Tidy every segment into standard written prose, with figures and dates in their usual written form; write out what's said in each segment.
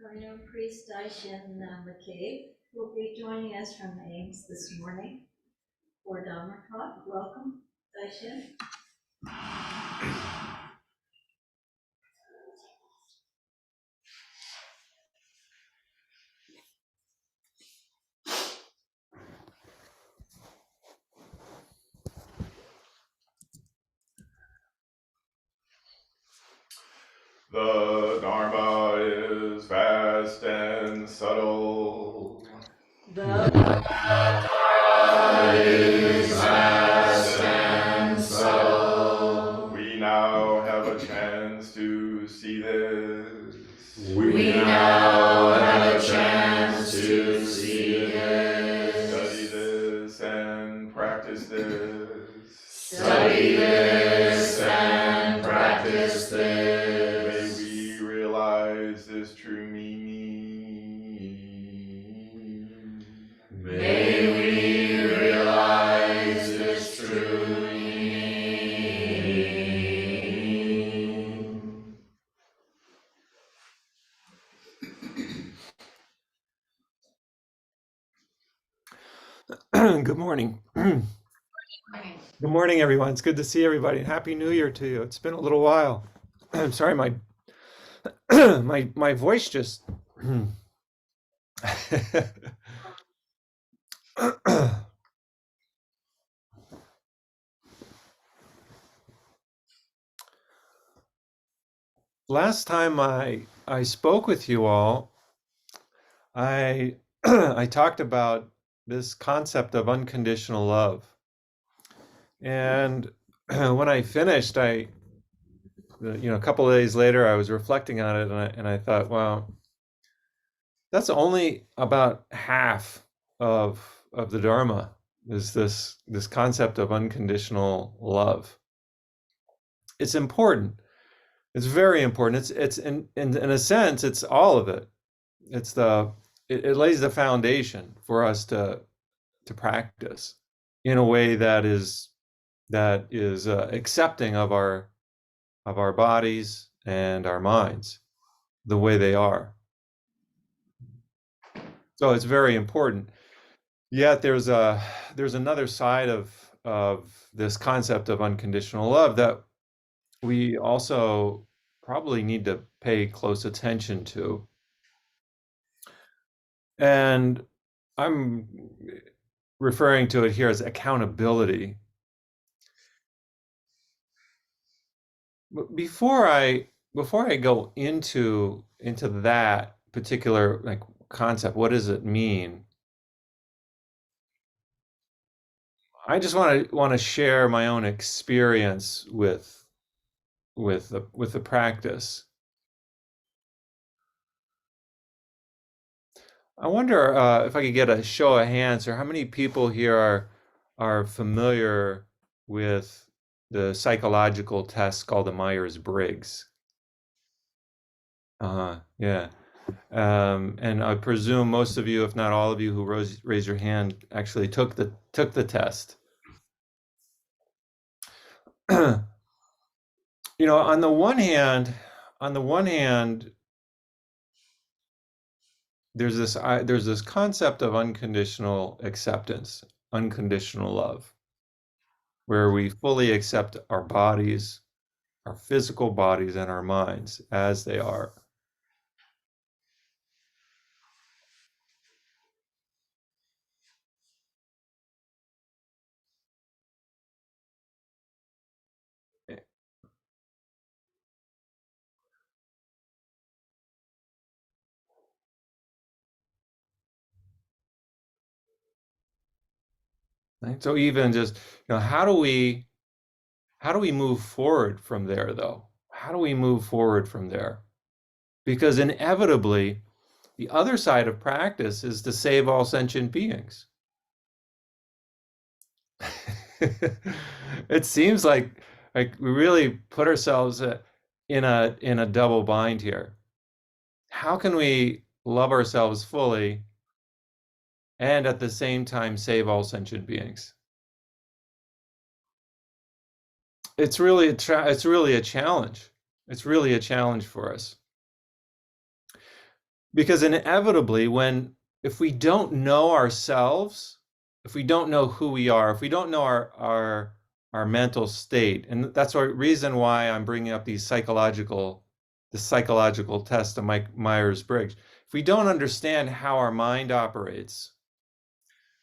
Our priest Daishin McCabe will be joining us from Ames this morning for Dharma talk. Welcome, Daishin. The Dharma is vast and subtle. The Dharma is vast and subtle. We now have a chance to see this. We now have a chance to see this. Study this and practice this. Study this and practice this. May we realize this true meaning. May we realize this true meaning. Good morning. Good morning, everyone. It's good to see everybody. Happy New Year to you. It's been a little while. I'm sorry, my my voice just last time I spoke with you all, I I talked about this concept of unconditional love. And when I finished, a couple of days later, I was reflecting on it, and I thought, wow, that's only about half of the Dharma, is this concept of unconditional love. It's important. It's very important. It's in a sense, it's all of it. It lays the foundation for us to practice in a way that is accepting of our bodies and our minds the way they are. So it's very important. Yet there's another side of this concept of unconditional love that we also probably need to pay close attention to. And I'm referring to it here as accountability. But before I go into that particular concept, what does it mean? I just want to share my own experience with the practice. I wonder if I could get a show of hands, or how many people here are familiar with the psychological test called the Myers-Briggs. Yeah. And I presume most of you, if not all of you, who raised your hand, actually took the test. On the one hand, there's this concept of unconditional acceptance, unconditional love, where we fully accept our bodies, our physical bodies, and our minds as they are. Right? So even just, how do we move forward from there, though? How do we move forward from there? Because inevitably, the other side of practice is to save all sentient beings. It seems like we really put ourselves in a double bind here. How can we love ourselves fully and at the same time save all sentient beings? It's really a challenge. It's really a challenge for us. Because inevitably, if we don't know ourselves, if we don't know who we are, if we don't know our mental state, and that's the reason why I'm bringing up the psychological test of Mike Myers-Briggs. If we don't understand how our mind operates,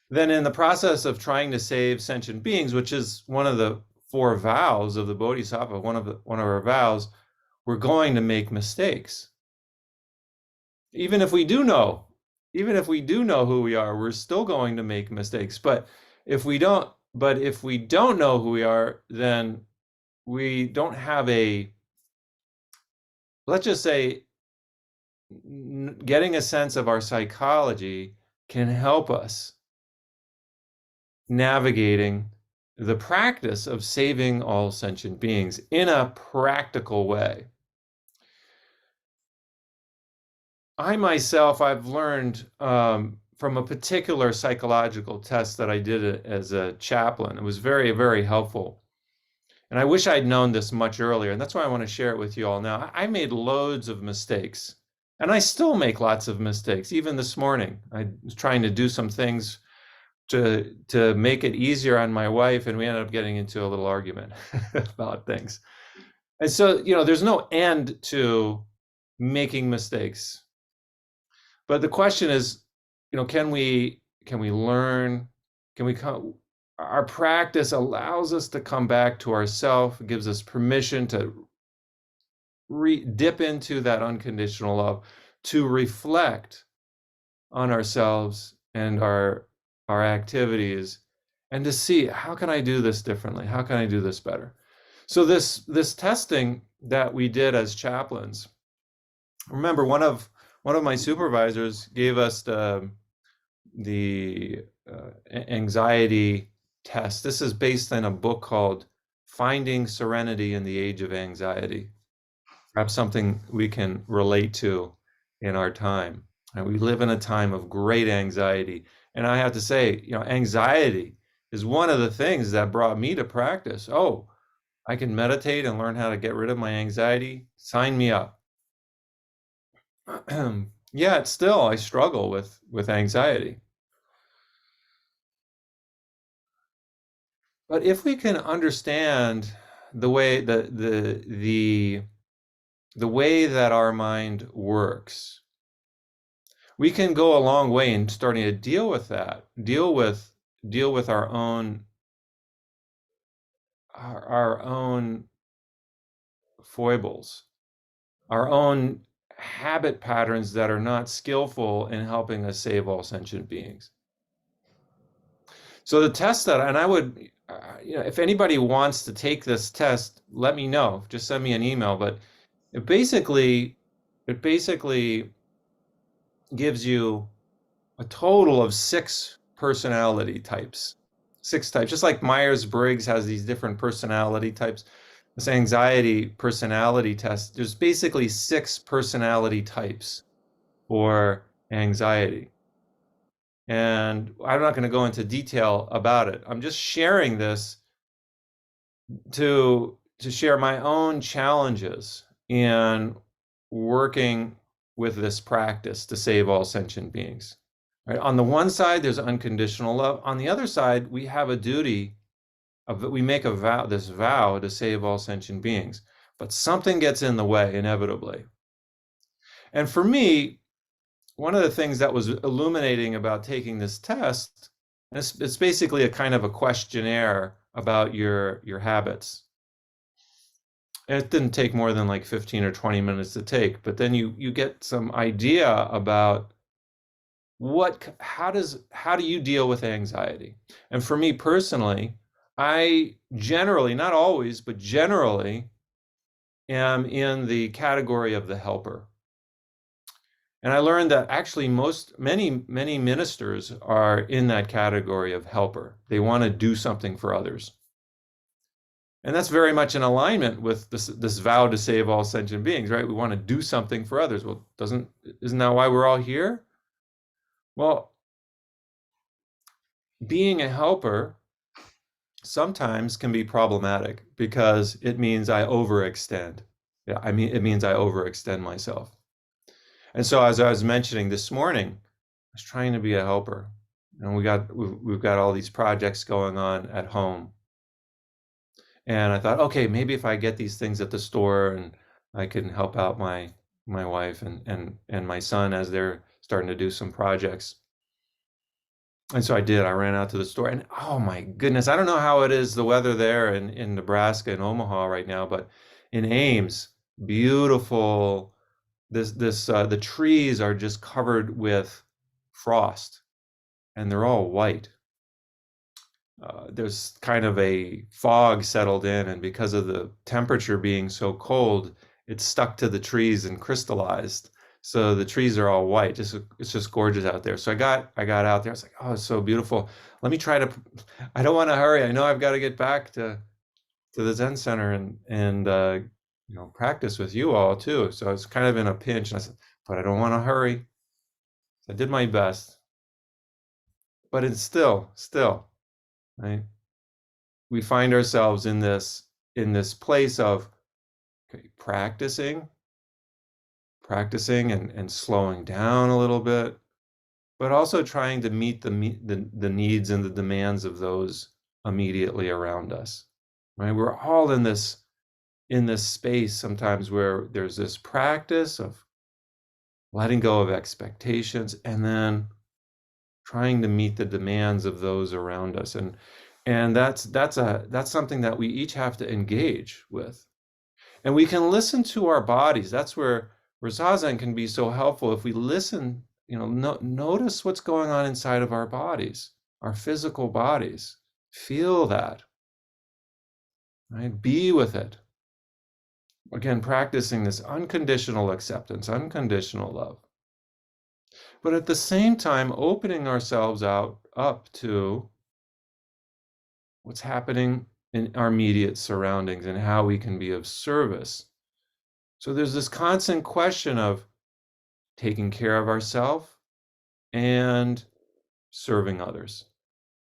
then in the process of trying to save sentient beings, which is one of the four vows of the Bodhisattva, one of our vows, we're going to make mistakes. Even if we do know, even if we do know who we are, we're still going to make mistakes. If we don't know who we are, then we don't have let's just say, getting a sense of our psychology can help us navigating the practice of saving all sentient beings in a practical way. I myself, I've learned from a particular psychological test that I did as a chaplain. It was very, very helpful. And I wish I'd known this much earlier. And that's why I want to share it with you all now. I made loads of mistakes. And I still make lots of mistakes. Even this morning, I was trying to do some things to make it easier on my wife, and we ended up getting into a little argument about things. And so, there's no end to making mistakes. But the question is, can we learn? Can we come? Our practice allows us to come back to ourselves, gives us permission to dip into that unconditional love, to reflect on ourselves and our activities, and to see, how can I do this differently? How can I do this better? So this testing that we did as chaplains, remember, one of my supervisors gave us the anxiety test. This is based on a book called Finding Serenity in the Age of Anxiety. Perhaps something we can relate to in our time. And we live in a time of great anxiety. And I have to say, anxiety is one of the things that brought me to practice. Oh, I can meditate and learn how to get rid of my anxiety. Sign me up. Yeah, it's still, I struggle with anxiety. But if we can understand the way the way that our mind works, we can go a long way in starting to deal with that, deal with our own foibles, our own habit patterns that are not skillful in helping us save all sentient beings. So the test and I would, if anybody wants to take this test, let me know. Just send me an email. But it basically gives you a total of 6 personality types. 6 types, just like Myers-Briggs has these different personality types. This anxiety personality test, there's basically 6 personality types for anxiety. And I'm not going to go into detail about it. I'm just sharing this to share my own challenges in working with this practice to save all sentient beings. Right? On the one side, there's unconditional love. On the other side, we have a duty we make this vow to save all sentient beings. But something gets in the way inevitably. And for me, one of the things that was illuminating about taking this test, it's basically a kind of a questionnaire about your habits. And it didn't take more than like 15 or 20 minutes to take, but then you get some idea about how do you deal with anxiety? And for me personally, I generally, not always, but generally am in the category of the helper. And I learned that actually many ministers are in that category of helper. They want to do something for others. And that's very much in alignment with this vow to save all sentient beings, right? We want to do something for others. Well, isn't that why we're all here? Well, being a helper sometimes can be problematic because it means I overextend. Yeah, it means I overextend myself. And so as I was mentioning this morning, I was trying to be a helper. And we've got all these projects going on at home. And I thought, okay, maybe if I get these things at the store and I can help out my wife and my son as they're starting to do some projects. And so I did. I ran out to the store and oh my goodness, I don't know how it is the weather there in Nebraska and Omaha right now, but in Ames, beautiful. The trees are just covered with frost and they're all white. There's kind of a fog settled in, and because of the temperature being so cold, it's stuck to the trees and crystallized. So the trees are all white. It's just gorgeous out there. So I got out there. I was like, oh, it's so beautiful. Let me try to. I don't want to hurry. I know I've got to get back to the Zen Center and practice with you all too. So I was kind of in a pinch, and I said, but I don't want to hurry. So I did my best, but it's still, right? We find ourselves in this place of okay, practicing and slowing down a little bit, but also trying to meet the needs and the demands of those immediately around us. Right? We're all in this space sometimes where there's this practice of letting go of expectations and then trying to meet the demands of those around us. And that's something that we each have to engage with. And we can listen to our bodies. That's where Zazen can be so helpful. If we listen, notice what's going on inside of our bodies, our physical bodies. Feel that, right? Be with it. Again, practicing this unconditional acceptance, unconditional love. But at the same time, opening ourselves up to what's happening in our immediate surroundings and how we can be of service. So there's this constant question of taking care of ourselves and serving others.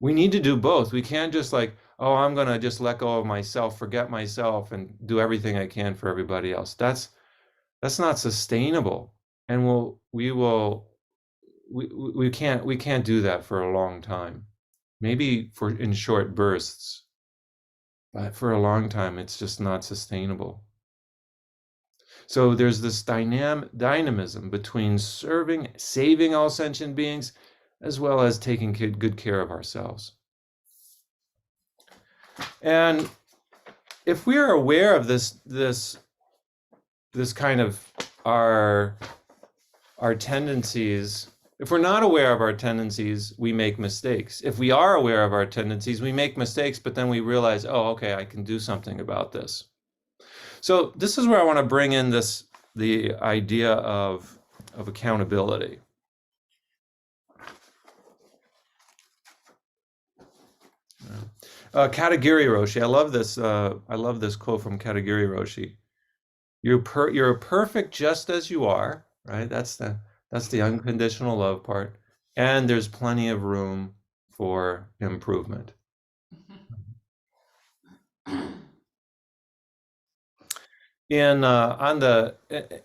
We need to do both. We can't just like, oh, I'm going to just let go of myself, forget myself, and do everything I can for everybody else. That's not sustainable. And we can't do that for a long time. Maybe in short bursts, but for a long time, it's just not sustainable. So there's this dynamism between saving all sentient beings, as well as taking good care of ourselves. And if we are aware of this kind of our tendencies, if we're not aware of our tendencies, we make mistakes. If we are aware of our tendencies, we make mistakes, but then we realize, oh, okay, I can do something about this. So this is where I want to bring in the idea of accountability. Katagiri Roshi, I love this quote from Katagiri Roshi. You're perfect just as you are, right? That's the unconditional love part, and there's plenty of room for improvement. On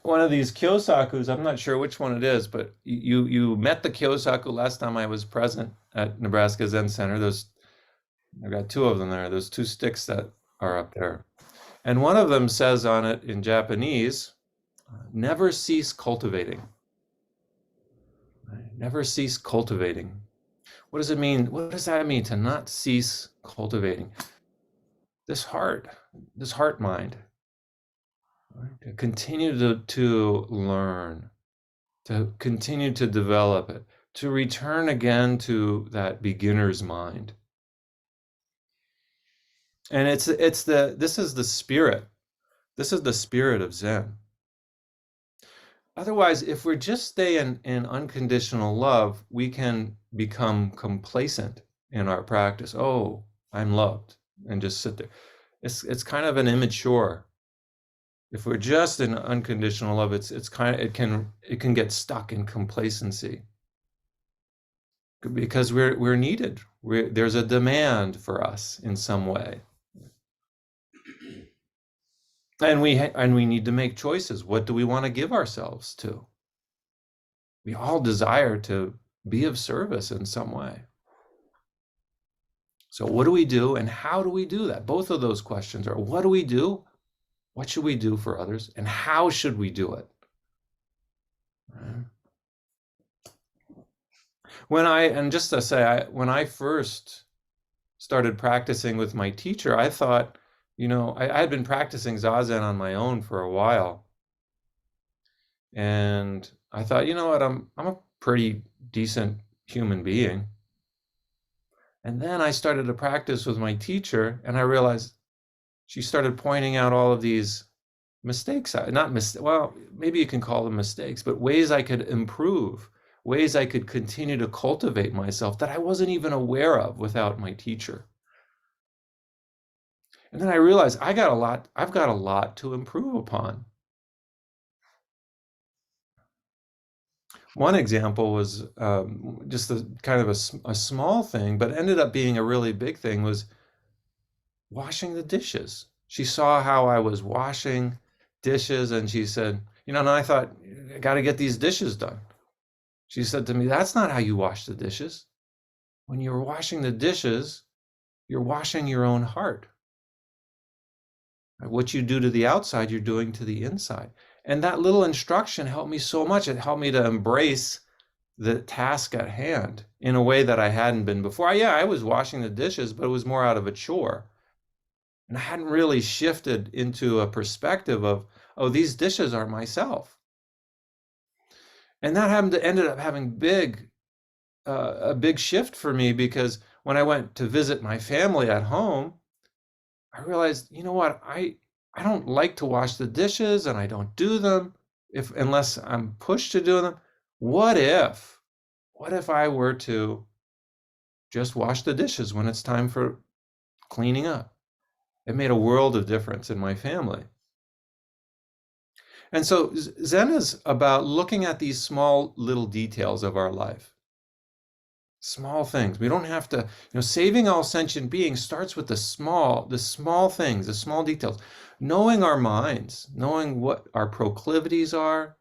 one of these Kyosakus, I'm not sure which one it is, but you met the Kyosaku last time I was present at Nebraska Zen Center. I've got two of them there. Those two sticks that are up there. And one of them says on it in Japanese, never cease cultivating. Never cease cultivating. What does it mean? What does that mean to not cease cultivating? This heart mind, right? To continue to learn, to continue to develop it, to return again to that beginner's mind. And this is the spirit. This is the spirit of Zen. Otherwise, if we just stay in unconditional love, we can become complacent in our practice. Oh, I'm loved, and just sit there. It's kind of an immature. If we're just in unconditional love, it can get stuck in complacency because we're needed. There's a demand for us in some way. And we need to make choices. What do we want to give ourselves to? We all desire to be of service in some way. So what do we do and how do we do that? Both of those questions are, what do we do? What should we do for others? And how should we do it? And just to say, when I first started practicing with my teacher, I thought, I had been practicing Zazen on my own for a while. And I thought, you know what, I'm a pretty decent human being. And then I started to practice with my teacher, and I realized she started pointing out all of these mistakes, well, maybe you can call them mistakes, but ways I could improve, ways I could continue to cultivate myself that I wasn't even aware of without my teacher. And then I realized I've got a lot to improve upon. One example was just kind of a small thing, but ended up being a really big thing, was washing the dishes. She saw how I was washing dishes, and she said, and I thought, I got to get these dishes done. She said to me, that's not how you wash the dishes. When you're washing the dishes, you're washing your own heart. What you do to the outside, you're doing to the inside. And that little instruction helped me so much. It helped me to embrace the task at hand in a way that I hadn't been before. Yeah, I was washing the dishes, but it was more out of a chore. And I hadn't really shifted into a perspective of, oh, these dishes are myself. And that ended up having a big shift for me, because when I went to visit my family at home, I realized, you know what, I don't like to wash the dishes, and I don't do them unless I'm pushed to do them. What if I were to just wash the dishes when it's time for cleaning up? It made a world of difference in my family. And so Zen is about looking at these small little details of our life. Small things. We don't have to, saving all sentient beings starts with the small things, the small details. Knowing our minds, knowing what our proclivities are,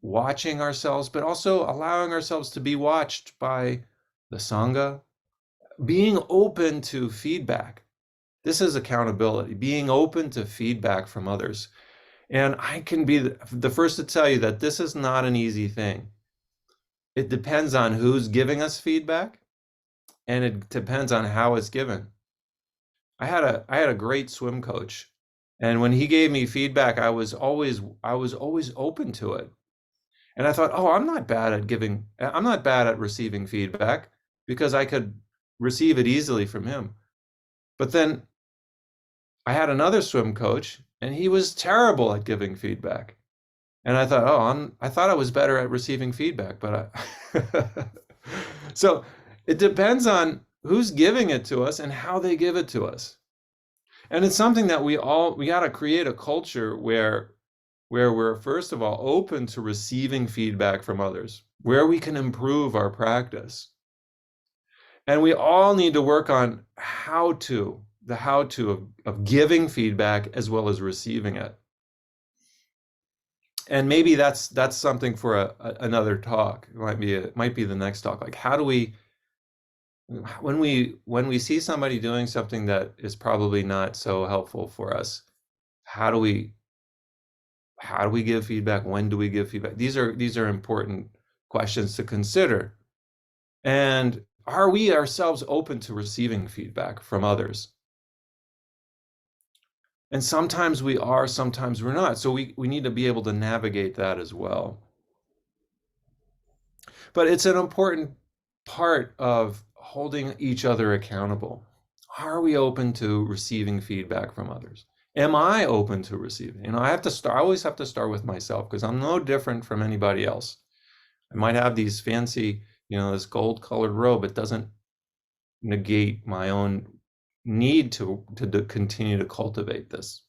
watching ourselves, but also allowing ourselves to be watched by the Sangha, being open to feedback. This is accountability, being open to feedback from others. And I can be the first to tell you that this is not an easy thing. It depends on who's giving us feedback, and it depends on how it's given. I had a great swim coach, and when he gave me feedback, I was always open to it. And I thought, oh, I'm not bad at receiving feedback, because I could receive it easily from him. But then I had another swim coach, and he was terrible at giving feedback. And I thought, I thought I was better at receiving feedback, but so it depends on who's giving it to us and how they give it to us. And it's something that we got to create a culture where we're, first of all, open to receiving feedback from others, where we can improve our practice. And we all need to work on the how to of giving feedback as well as receiving it. And maybe that's something for another talk. It might be the next talk. Like, how do we, when we see somebody doing something that is probably not so helpful for us, how do we give feedback? When do we give feedback? These are important questions to consider. And are we ourselves open to receiving feedback from others? And sometimes we are, sometimes we're not. So we need to be able to navigate that as well. But it's an important part of holding each other accountable. Are we open to receiving feedback from others? Am I open to receiving? I always have to start with myself, because I'm no different from anybody else. I might have these fancy, this gold-colored robe. It doesn't negate my own need to continue to cultivate this.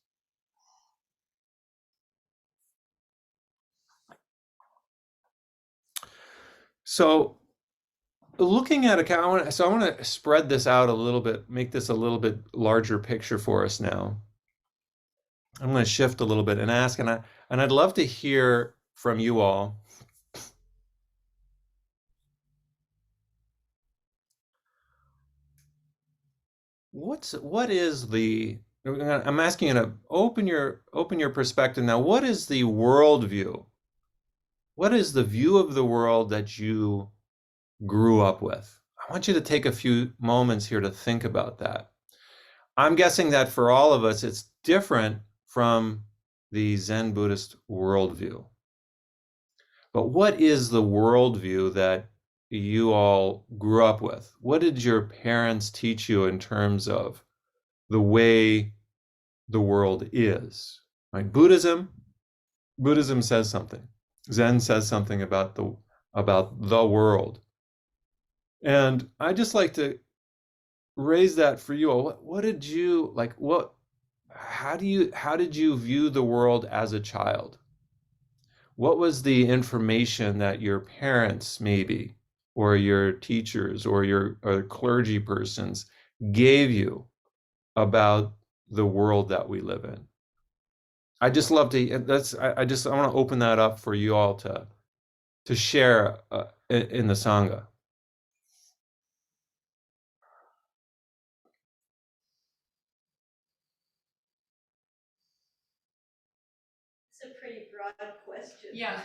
So looking at I want to spread this out a little bit, make this a little bit larger picture for us now. I'm going to shift a little bit and ask, and I'd love to hear from you all. What is the I'm asking you to open your perspective now. What is the worldview? What is the view of the world that you grew up with? I want you to take a few moments here to think about that. I'm guessing that for all of us, it's different from the Zen Buddhist worldview. But what is the worldview that you all grew up with? What did your parents teach you in terms of the way the world is? Right? Buddhism says something. Zen says something about the world. And I just like to raise that for you all. What did you like? How did you view the world as a child? What was the information that your parents maybe, or your teachers, or your clergy persons gave you about the world that we live in? I just love to. I want to open that up for you all to share in the sangha. It's a pretty broad question. Yeah.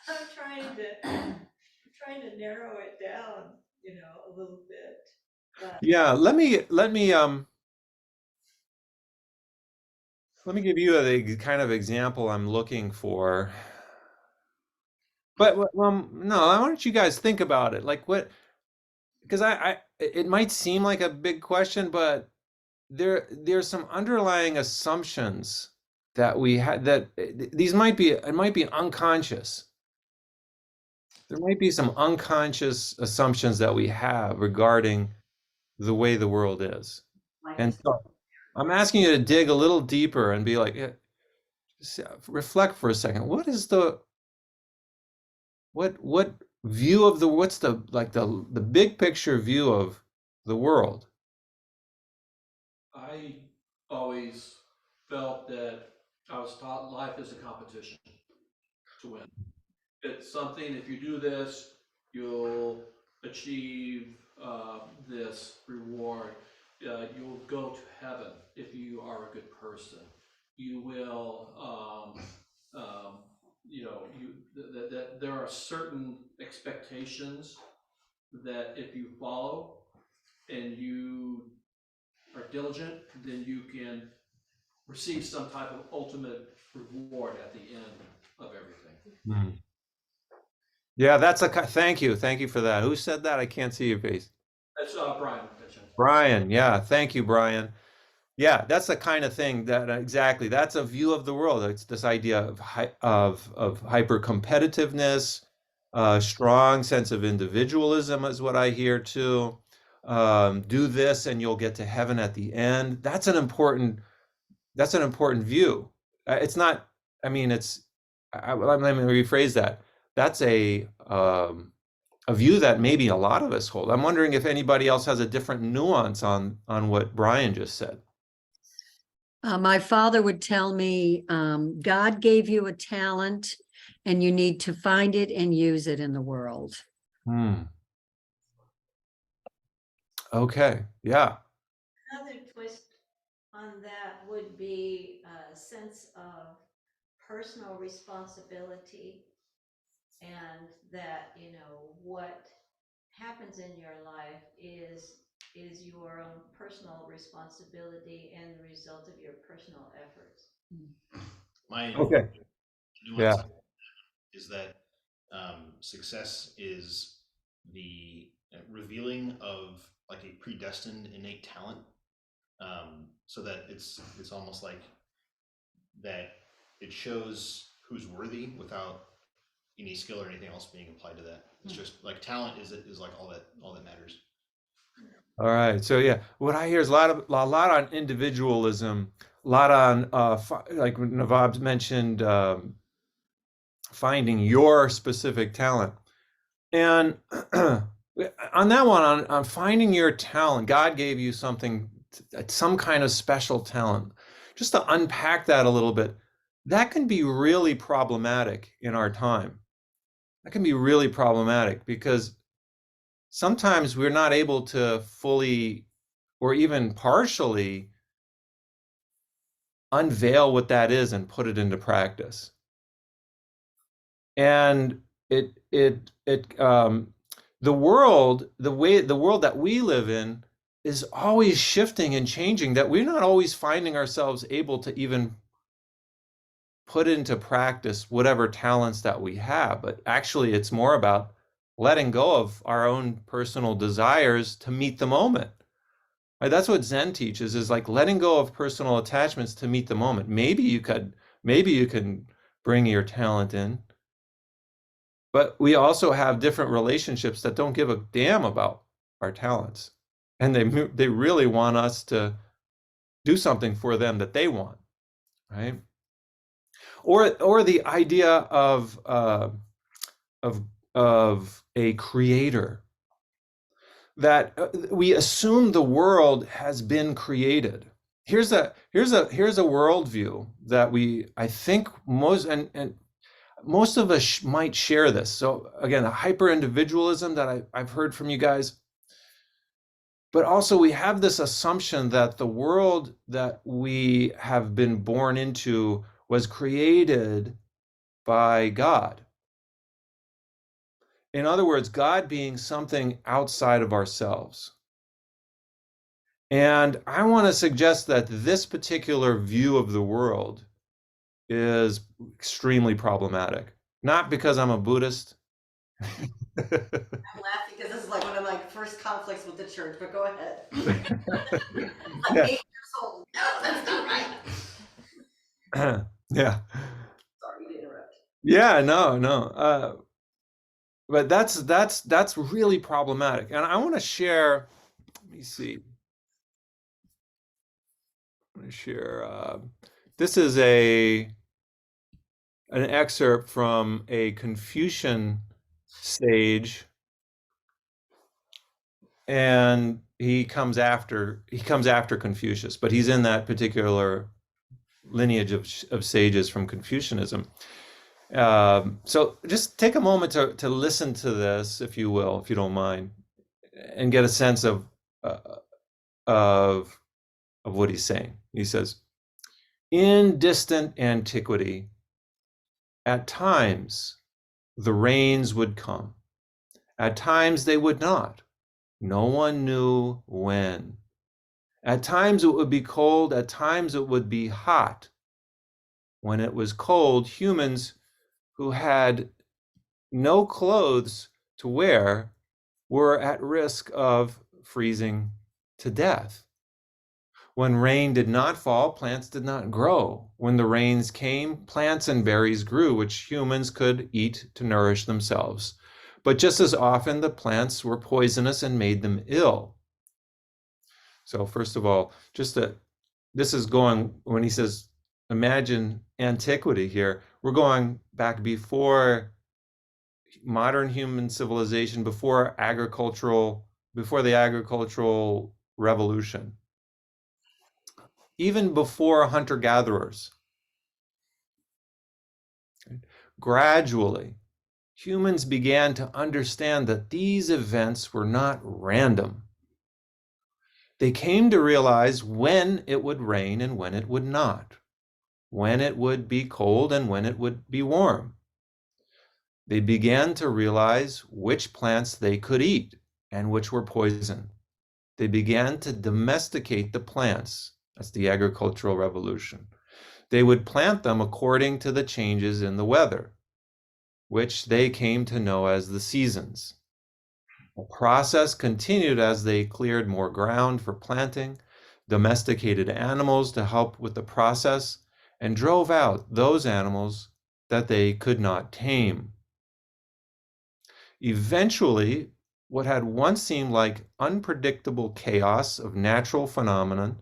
I'm trying to narrow it down, a little bit. But Yeah, let me give you the kind of example I'm looking for. But no, I want you guys think about it. Like what? Because it might seem like a big question, but there's some underlying assumptions that we had that these might be it might be unconscious. There might be some unconscious assumptions that we have regarding the way the world is. like And so I'm asking you to dig a little deeper and be like, reflect for a second. What is what view of what's the like the big picture view of the world? I always felt that I was taught life is a competition to win. It's something, if you do this, you'll achieve this reward. You'll go to heaven if you are a good person. You will, that there are certain expectations that if you follow and you are diligent, then you can receive some type of ultimate reward at the end of everything. Hmm. Yeah, thank you for that. Who said that? I can't see your face. That's Brian mentioned. Brian, yeah, thank you, Brian. Yeah, that's the kind of thing that exactly. That's a view of the world. It's this idea of hyper competitiveness, strong sense of individualism is what I hear too. Do this and you'll get to heaven at the end. That's an important view. It's not. I mean, it's. Let me rephrase that. That's a view that maybe a lot of us hold. I'm wondering if anybody else has a different nuance on what Brian just said. My father would tell me, God gave you a talent and you need to find it and use it in the world. Hmm. Okay. Yeah. another twist on that would be a sense of personal responsibility, and that, what happens in your life is your own personal responsibility and the result of your personal efforts. My Okay. nuance Yeah. is that success is the revealing of like a predestined innate talent, so that it's almost like that it shows who's worthy without any skill or anything else being applied to that. It's just like talent is like all that matters. All right. So yeah, what I hear is a lot on individualism, a lot on like Navab mentioned, finding your specific talent. And on that one, on finding your talent, God gave you some kind of special talent. Just to unpack that a little bit, that can be really problematic in our time. That can be really problematic because sometimes we're not able to fully or even partially unveil what that is and put it into practice. And the world, the world that we live in is always shifting and changing, that we're not always finding ourselves able to even put into practice whatever talents that we have. But actually, it's more about letting go of our own personal desires to meet the moment. Right? That's what Zen teaches, is like letting go of personal attachments to meet the moment. Maybe you can bring your talent in, but we also have different relationships that don't give a damn about our talents, and they really want us to do something for them that they want, right? Or the idea of of a creator, that we assume the world has been created. Here's a worldview that I think and most of us might share this. So again, a hyper individualism that I've heard from you guys, but also we have this assumption that the world that we have been born into was created by God. In other words, God being something outside of ourselves. And I want to suggest that this particular view of the world is extremely problematic. Not because I'm a Buddhist. I'm laughing because this is like one of my first conflicts with the church, but go ahead. I'm Yeah. 8 years old. No, that's not right. Yeah. Sorry to interrupt. Yeah, no. But that's really problematic. And I want to share, let me see. I'm going to share this is an excerpt from a Confucian sage, and he comes after Confucius, but he's in that particular lineage of sages from Confucianism. So just take a moment to listen to this, if you will, if you don't mind, and get a sense uh, of what he's saying. He says, "In distant antiquity, at times the rains would come. At times they would not. No one knew when. At times it would be cold, at times it would be hot. When it was cold, humans who had no clothes to wear were at risk of freezing to death. When rain did not fall, plants did not grow. When the rains came, plants and berries grew, which humans could eat to nourish themselves. But just as often, the plants were poisonous and made them ill." So first of all, this is going, when he says, imagine antiquity here, we're going back before modern human civilization, before the agricultural revolution, even before hunter-gatherers. Gradually, humans began to understand that these events were not random. They came to realize when it would rain and when it would not, when it would be cold and when it would be warm. They began to realize which plants they could eat and which were poison. They began to domesticate the plants. That's the agricultural revolution. They would plant them according to the changes in the weather, which they came to know as the seasons. The process continued as they cleared more ground for planting, domesticated animals to help with the process, and drove out those animals that they could not tame. Eventually, what had once seemed like unpredictable chaos of natural phenomenon,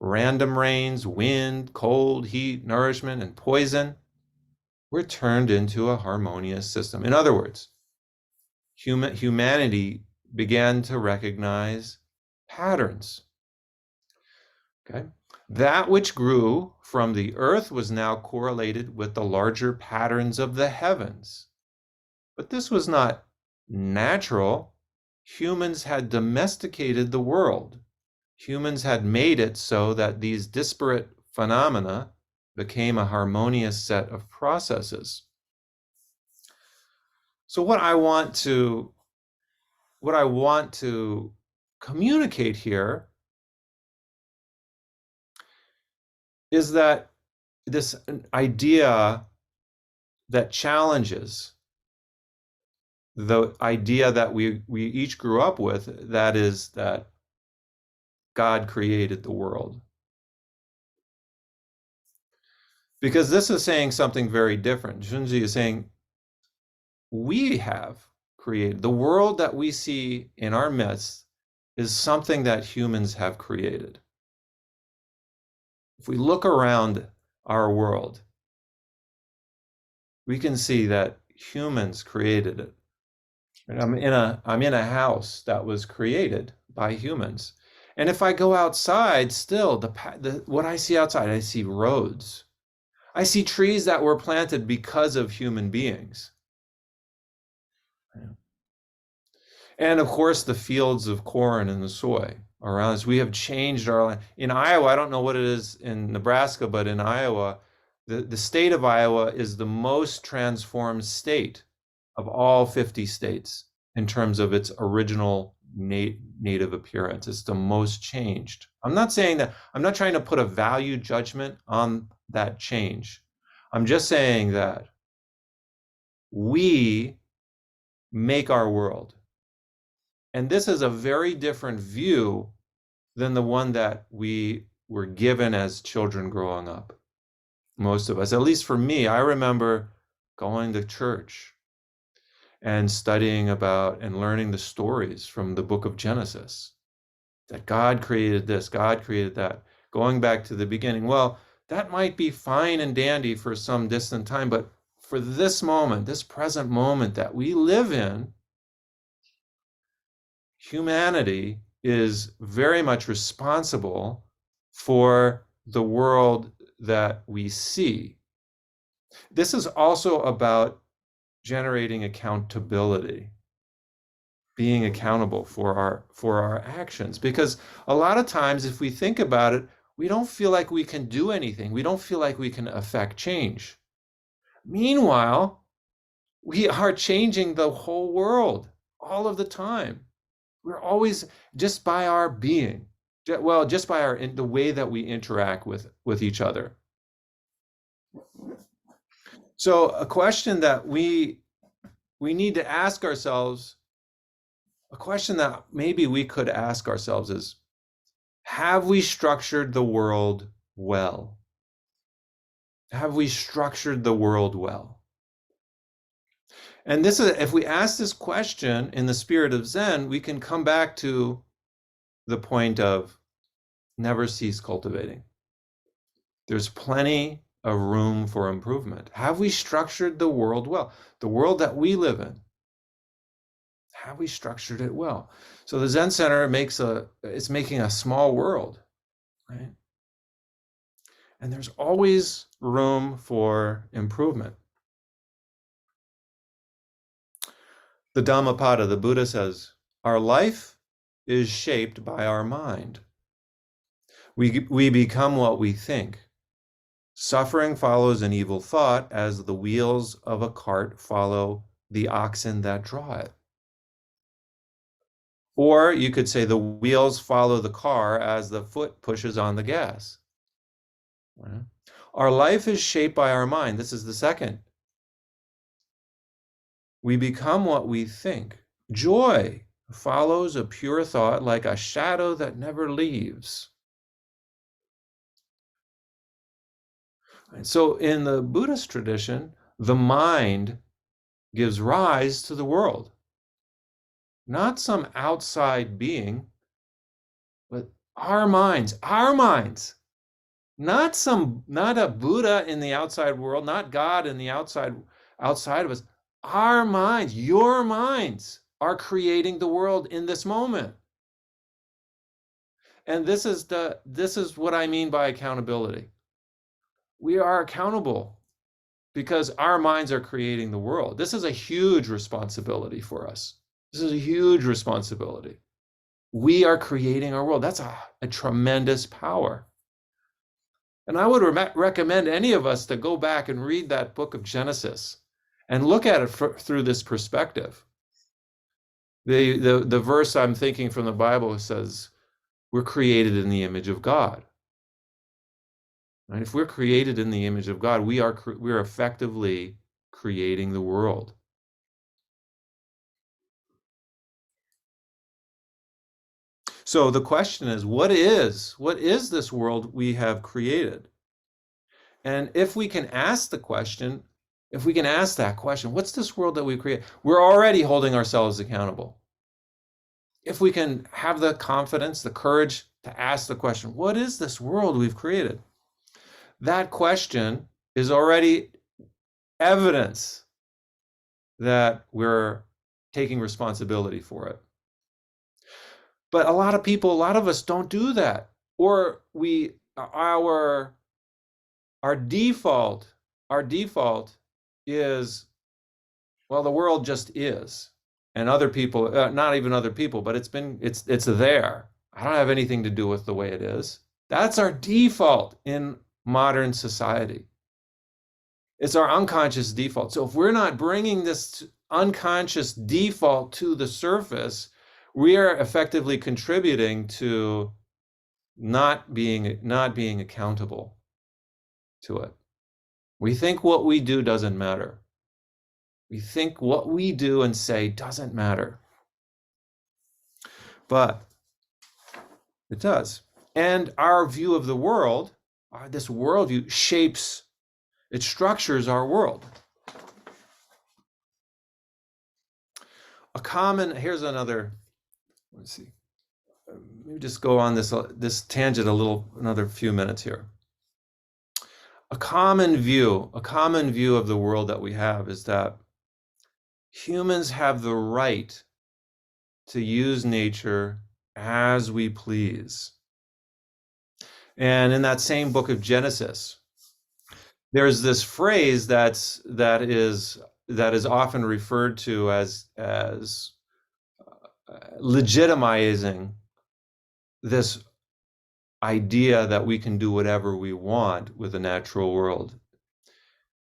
random rains, wind, cold, heat, nourishment, and poison, were turned into a harmonious system. In other words, humanity began to recognize patterns. Okay? That which grew from the earth was now correlated with the larger patterns of the heavens. But this was not natural. Humans had domesticated the world. Humans had made it so that these disparate phenomena became a harmonious set of processes. So what I want to communicate here is that this idea that challenges the idea that we each grew up with, that is that God created the world. Because this is saying something very different. Junji is saying we have created the world that we see in our midst is something that humans have created. If we look around our world, we can see that humans created it. And I'm in a house that was created by humans. And if I go outside, still what I see outside, I see roads. I see trees that were planted because of human beings. And of course, the fields of corn and the soy around us. We have changed our land. In Iowa, I don't know what it is in Nebraska, but in Iowa, the state of Iowa is the most transformed state of all 50 states in terms of its original native appearance. It's the most changed. I'm not saying that, I'm not trying to put a value judgment on that change. I'm just saying that we make our world. And this is a very different view than the one that we were given as children growing up. Most of us, at least for me, I remember going to church and studying about and learning the stories from the book of Genesis, that God created this, God created that, going back to the beginning. Well, that might be fine and dandy for some distant time, but for this moment, this present moment that we live in, humanity is very much responsible for the world that we see. This is also about generating accountability, being accountable for our actions. Because a lot of times, if we think about it, we don't feel like we can do anything. We don't feel like we can affect change. Meanwhile, we are changing the whole world all of the time. We're always, just by our being, well, just by the way that we interact with each other. So a question that we need to ask ourselves, a question that maybe we could ask ourselves is, have we structured the world well? Have we structured the world well? And this is, if we ask this question in the spirit of Zen, we can come back to the point of never cease cultivating. There's plenty of room for improvement. Have we structured the world well? The world that we live in, have we structured it well? So the Zen Center it's making a small world, right? And there's always room for improvement. The Dhammapada, the Buddha says, our life is shaped by our mind. We become what we think. Suffering follows an evil thought as the wheels of a cart follow the oxen that draw it. Or you could say the wheels follow the car as the foot pushes on the gas. Our life is shaped by our mind. This is the second. We become what we think. Joy follows a pure thought like a shadow that never leaves. And so in the Buddhist tradition, the mind gives rise to the world. Not some outside being, but our minds, not a Buddha in the outside world, not God in the outside of us. Our minds, your minds, are creating the world in this moment. And this is what I mean by accountability. We are accountable because our minds are creating the world. This is a huge responsibility for us. This is a huge responsibility. We are creating our world. That's a tremendous power. And I would recommend any of us to go back and read that book of Genesis and look at it through this perspective. The verse I'm thinking from the Bible says, we're created in the image of God. And if we're created in the image of God, we're effectively creating the world. So the question is, what is this world we have created? And if we can ask that question, what's this world that we create? We're already holding ourselves accountable. If we can have the confidence, the courage to ask the question, what is this world we've created? That question is already evidence that we're taking responsibility for it. But a lot of us don't do that. Or our default is, well, the world just is. And other people, not even other people, but it's there. I don't have anything to do with the way it is. That's our default in modern society. It's our unconscious default. So if we're not bringing this unconscious default to the surface, we are effectively contributing to not being accountable to it. We think what we do doesn't matter. We think what we do and say doesn't matter. But it does. And our view of the world, this worldview it structures our world. Here's another, let's see. Let me just go on this tangent another few minutes here. A common view of the world that we have is that humans have the right to use nature as we please. And in that same book of Genesis, there's this phrase that is often referred to as legitimizing this idea that we can do whatever we want with the natural world.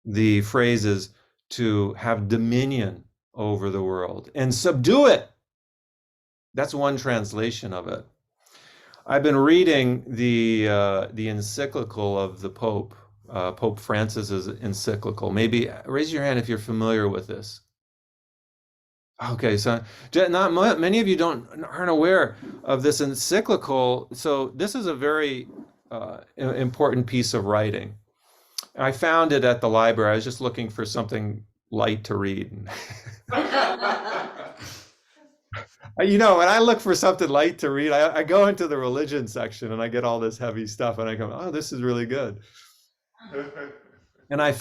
The phrase is to have dominion over the world and subdue it. That's one translation of it. I've been reading the encyclical of the Pope, Pope Francis's encyclical. Maybe raise your hand if you're familiar with this. Okay, so not many of you aren't aware of this encyclical. So this is a very important piece of writing. I found it at the library. I was just looking for something light to read. When I look for something light to read, I go into the religion section and I get all this heavy stuff, and I go, oh, this is really good. And I've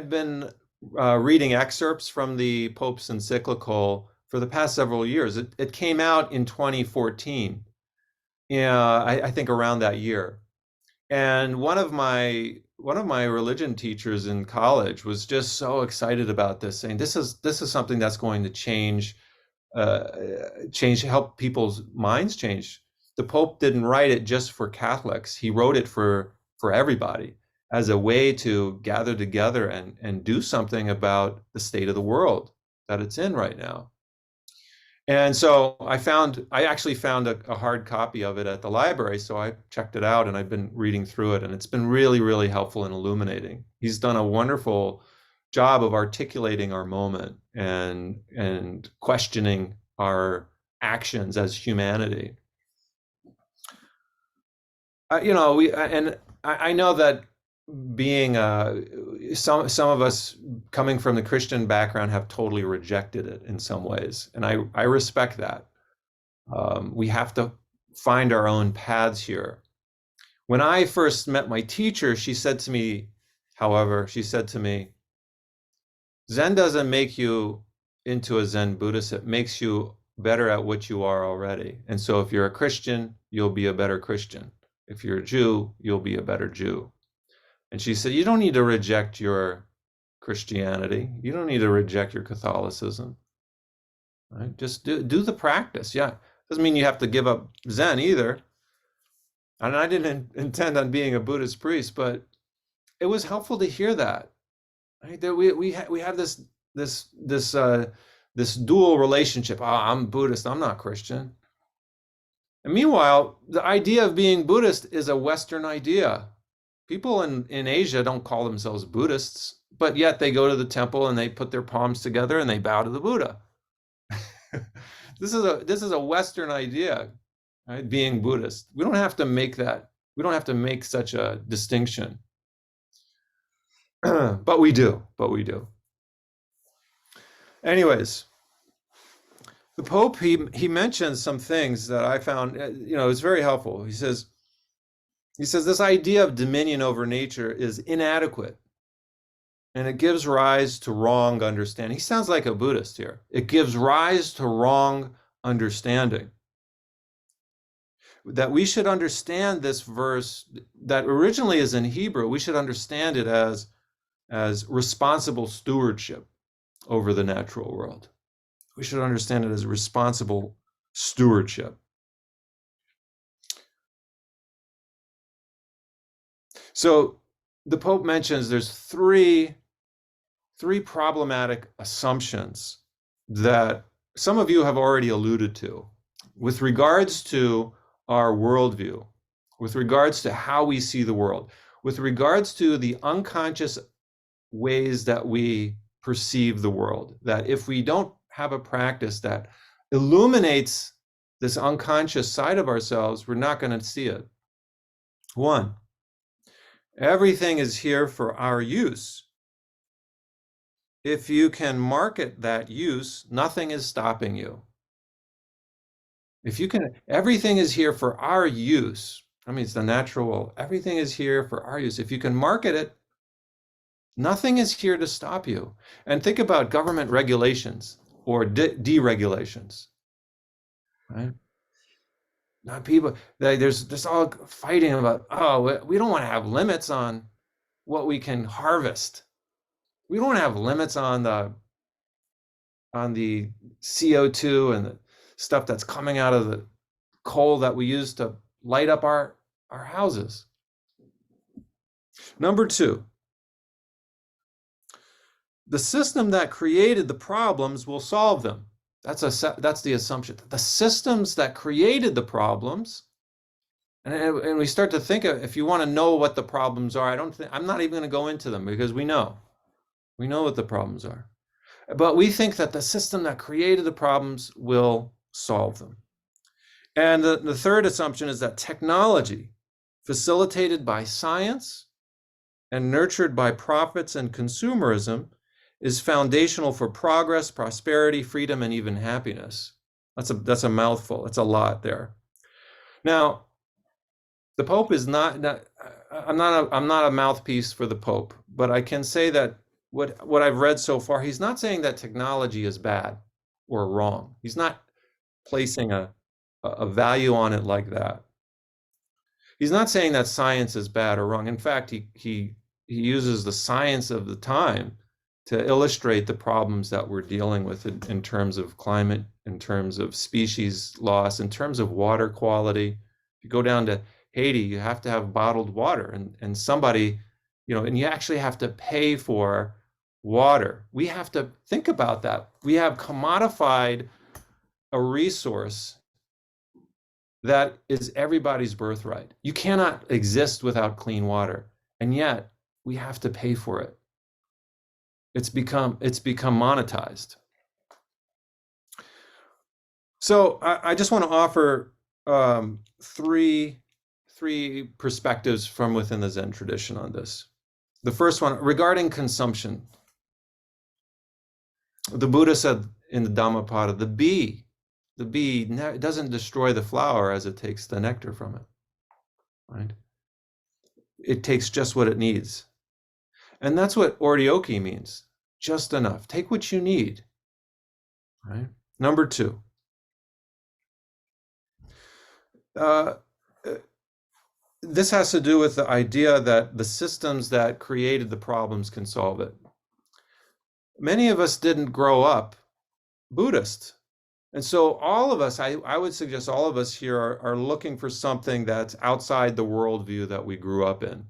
been reading excerpts from the Pope's encyclical for the past several years. It came out in 2014, I think around that year. And one of my religion teachers in college was just so excited about this, saying this is something that's going to help people's minds change. The Pope didn't write it just for Catholics. He wrote it for everybody as a way to gather together and do something about the state of the world that it's in right now. And so I actually found a hard copy of it at the library, so I checked it out and I've been reading through it, and it's been really, really helpful and illuminating. He's done a wonderful job of articulating our moment and questioning our actions as humanity. I know that being some of us coming from the Christian background have totally rejected it in some ways, and I respect that. We have to find our own paths here. When I first met my teacher, she said to me, Zen doesn't make you into a Zen Buddhist, it makes you better at what you are already. And so if you're a Christian, you'll be a better Christian. If you're a Jew, you'll be a better Jew. And she said, you don't need to reject your Christianity. You don't need to reject your Catholicism. Right? Just do the practice. Yeah. Doesn't mean you have to give up Zen either. And I didn't intend on being a Buddhist priest, but it was helpful to hear that. Right? That we have this dual relationship. Oh, I'm Buddhist, I'm not Christian. And meanwhile, the idea of being Buddhist is a Western idea. People in Asia don't call themselves Buddhists, but yet they go to the temple and they put their palms together and they bow to the Buddha. This is a Western idea, right? Being Buddhist. We don't have to make that. We don't have to make such a distinction. But we do. Anyways, the Pope, he mentions some things that I found, it's very helpful. He says this idea of dominion over nature is inadequate, and it gives rise to wrong understanding. He sounds like a Buddhist here. It gives rise to wrong understanding. That we should understand this verse that originally is in Hebrew, we should understand it as responsible stewardship over the natural world. We should understand it as responsible stewardship. So the Pope mentions there's three problematic assumptions that some of you have already alluded to with regards to our worldview, with regards to how we see the world, with regards to the unconscious ways that we perceive the world, that if we don't have a practice that illuminates this unconscious side of ourselves, we're not going to see it. One, everything is here for our use. If you can market that use, nothing is stopping you. If you can, everything is here for our use. I mean, it's the natural world. Everything is here for our use. If you can market it, nothing is here to stop you. And think about government regulations or deregulations, right? Not people, there's all fighting about, oh, we don't want to have limits on what we can harvest. We don't have limits on the CO2 and the stuff that's coming out of the coal that we use to light up our houses. Number two, the system that created the problems will solve them. That's the assumption. The systems that created the problems, and we start to think of, if you want to know what the problems are, I'm not even going to go into them because we know what the problems are. But we think that the system that created the problems will solve them. And the third assumption is that technology, facilitated by science and nurtured by profits and consumerism, is foundational for progress, prosperity, freedom, and even happiness. That's a mouthful. It's a lot there. Now, the Pope is not I'm not a mouthpiece for the Pope, but I can say that what I've read so far, he's not saying that technology is bad or wrong. He's not placing a value on it like that. He's not saying that science is bad or wrong. In fact, he uses the science of the time to illustrate the problems that we're dealing with in terms of climate, in terms of species loss, in terms of water quality. If you go down to Haiti, you have to have bottled water, and somebody, and you actually have to pay for water. We have to think about that. We have commodified a resource that is everybody's birthright. You cannot exist without clean water, and yet we have to pay for it. It's become monetized. So I just want to offer three perspectives from within the Zen tradition on this. The first one, regarding consumption. The Buddha said in the Dhammapada, the bee doesn't destroy the flower as it takes the nectar from it, right? It takes just what it needs. And that's what oryoki means, just enough. Take what you need, right? Number two, uh, this has to do with the idea that the systems that created the problems can solve it. Many of us didn't grow up Buddhist. And so all of us, I would suggest all of us here are looking for something that's outside the worldview that we grew up in.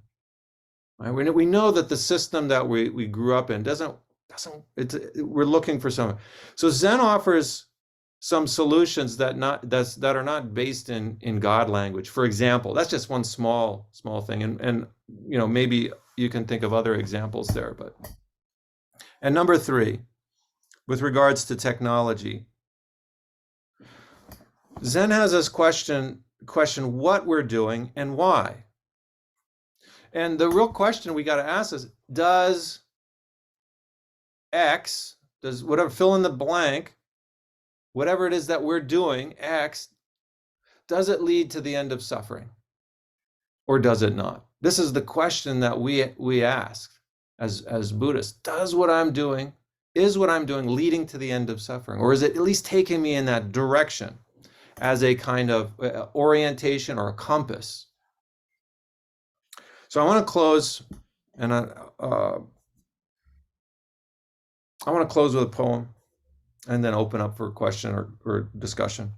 Right? We know that the system that we grew up in we're looking for something. So Zen offers some solutions that are not based in God language. For example, that's just one small thing. And maybe you can think of other examples there, and number 3, with regards to technology, Zen has us question what we're doing and why. And the real question we got to ask is, does X, does whatever, fill in the blank, whatever it is that we're doing, X, does it lead to the end of suffering? Or does it not? This is the question that we ask as Buddhists. Is what I'm doing leading to the end of suffering? Or is it at least taking me in that direction as a kind of orientation or a compass? So I want to close, and I want to close with a poem and then open up for a question or discussion.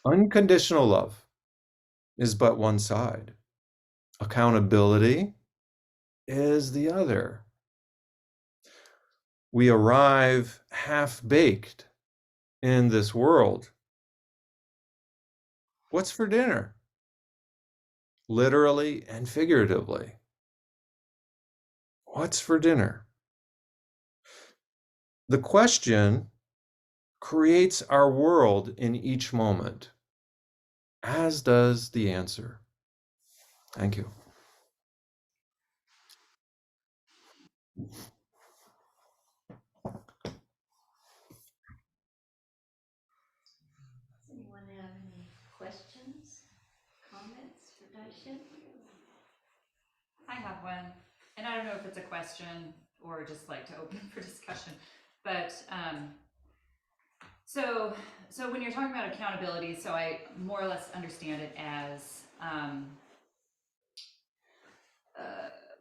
Unconditional love is but one side. Accountability is the other. We arrive half-baked in this world. What's for dinner? Literally and figuratively. What's for dinner? The question creates our world in each moment, as does the answer. Thank you. Does anyone have any questions, comments for Daishin? I have one, and I don't know if it's a question or just like to open for discussion, but so when you're talking about accountability, so I more or less understand it as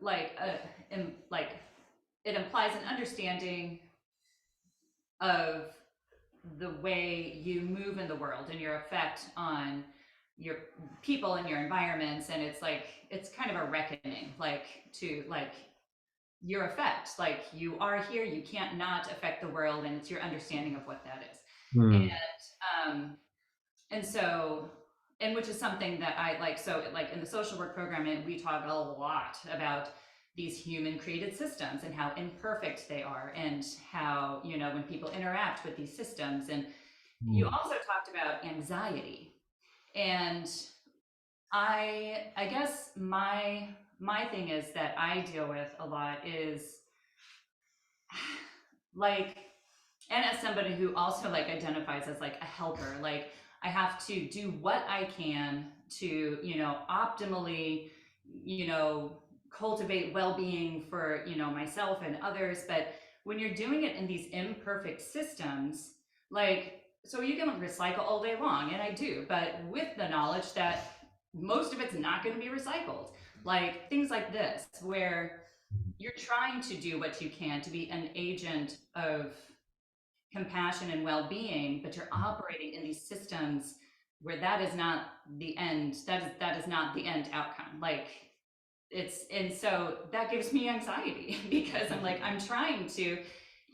like it implies an understanding of the way you move in the world and your effect on your people and your environments, and it's kind of a reckoning, to your effect, you are here, you can't not affect the world, and it's your understanding of what that is. And so, and which is something that I like. So like in the social work program, we talk a lot about these human created systems and how imperfect they are, and how, when people interact with these systems. And you also talked about anxiety, and I guess my thing is that I deal with a lot is and as somebody who also identifies as a helper, I have to do what I can to, optimally, cultivate well-being for, myself and others. But when you're doing it in these imperfect systems, so you can recycle all day long, and I do, but with the knowledge that most of it's not going to be recycled. Things like this, where you're trying to do what you can to be an agent of compassion and well-being, but you're operating in these systems where that is not the end. That is not the end outcome. And so that gives me anxiety because I'm trying to,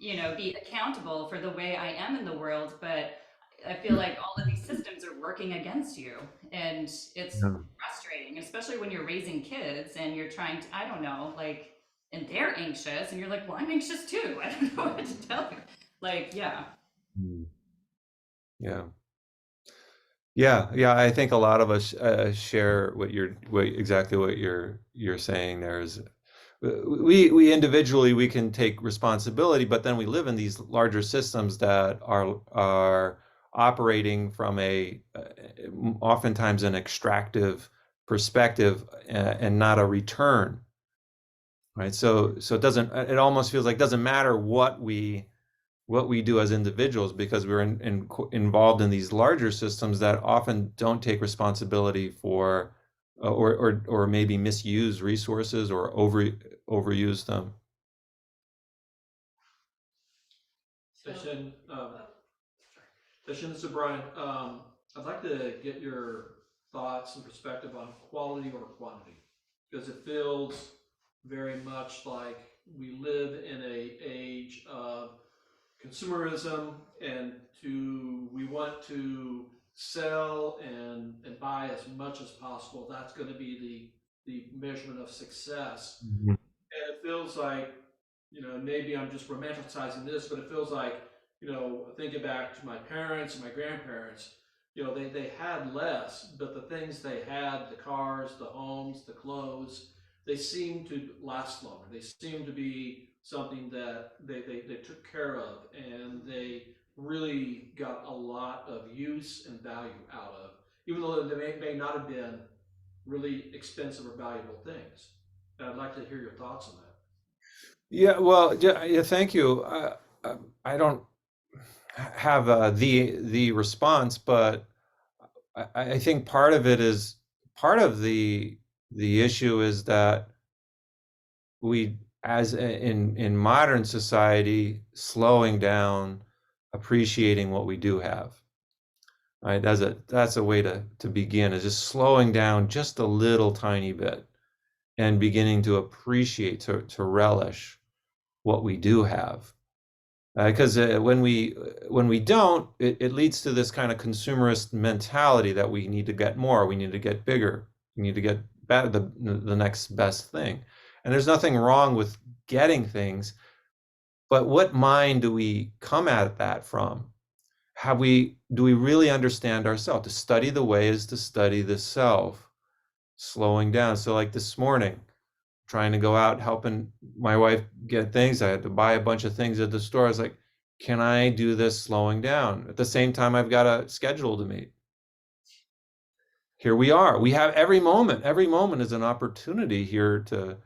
be accountable for the way I am in the world, but I feel like all of these systems are working against you, and it's frustrating, especially when you're raising kids and you're trying to, I don't know, and they're anxious, and you're like, well, I'm anxious too. I don't know what to tell you. Yeah. Yeah. I think a lot of us share exactly what you're saying. There's we individually, we can take responsibility, but then we live in these larger systems that are operating from oftentimes an extractive perspective, and not a return, right? So it almost feels like it doesn't matter what we what we do as individuals, because we're involved in these larger systems that often don't take responsibility for or maybe misuse resources or overuse them. Daishin, Daishin, this is Brian. I'd like to get your thoughts and perspective on quality over quantity, because it feels very much like we live in a age of consumerism, and we want to sell and buy as much as possible. That's going to be the measurement of success. Mhm. And it feels like, maybe I'm just romanticizing this, but it feels like, thinking back to my parents and my grandparents, they had less, but the things they had, the cars, the homes, the clothes, they seemed to last longer. They seemed to be something that they took care of, and they really got a lot of use and value out of, even though they may not have been really expensive or valuable things. And I'd like to hear your thoughts on that. Yeah, well, yeah, thank you. I don't have the response, but I think part of it is part of the issue is that we, in modern society, slowing down, appreciating what we do have. Right? That's a way to begin, is just slowing down just a little tiny bit and beginning to appreciate, to relish what we do have. Because when we don't, it leads to this kind of consumerist mentality that we need to get more, we need to get bigger, we need to get better, the next best thing. And there's nothing wrong with getting things, but what mind do we come at that from? Do we really understand ourselves? To study the way is to study the self, slowing down. So like this morning, trying to go out helping my wife get things. I had to buy a bunch of things at the store. I was like, can I do this slowing down? At the same time, I've got a schedule to meet. Here we are. We have every moment. Every moment is an opportunity here to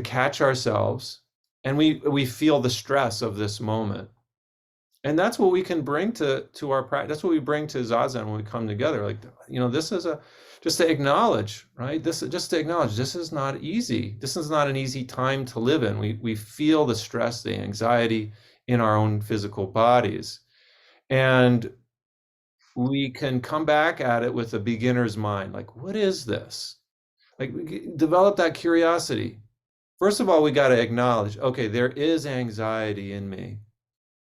catch ourselves, and we feel the stress of this moment. And that's what we can bring to our practice. That's what we bring to Zazen when we come together. Like, this is just to acknowledge, right? Just to acknowledge this is not easy. This is not an easy time to live in. We feel the stress, the anxiety in our own physical bodies. And we can come back at it with a beginner's mind. Like, what is this? Like, develop that curiosity. First of all, we got to acknowledge, okay, there is anxiety in me.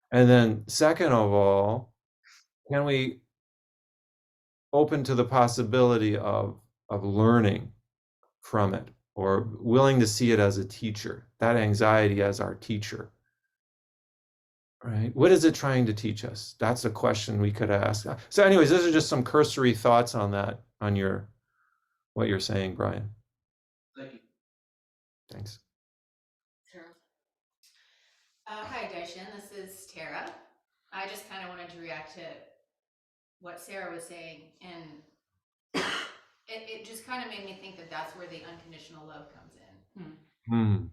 And then second of all, can we open to the possibility of learning from it, or willing to see it as a teacher, that anxiety as our teacher, right? What is it trying to teach us? That's a question we could ask. So anyways, those are just some cursory thoughts on that, on what you're saying, Brian. Thank you. Thanks. Hi, Daishin. This is Tara. I just kind of wanted to react to what Sarah was saying, and it just kind of made me think that that's where the unconditional love comes in.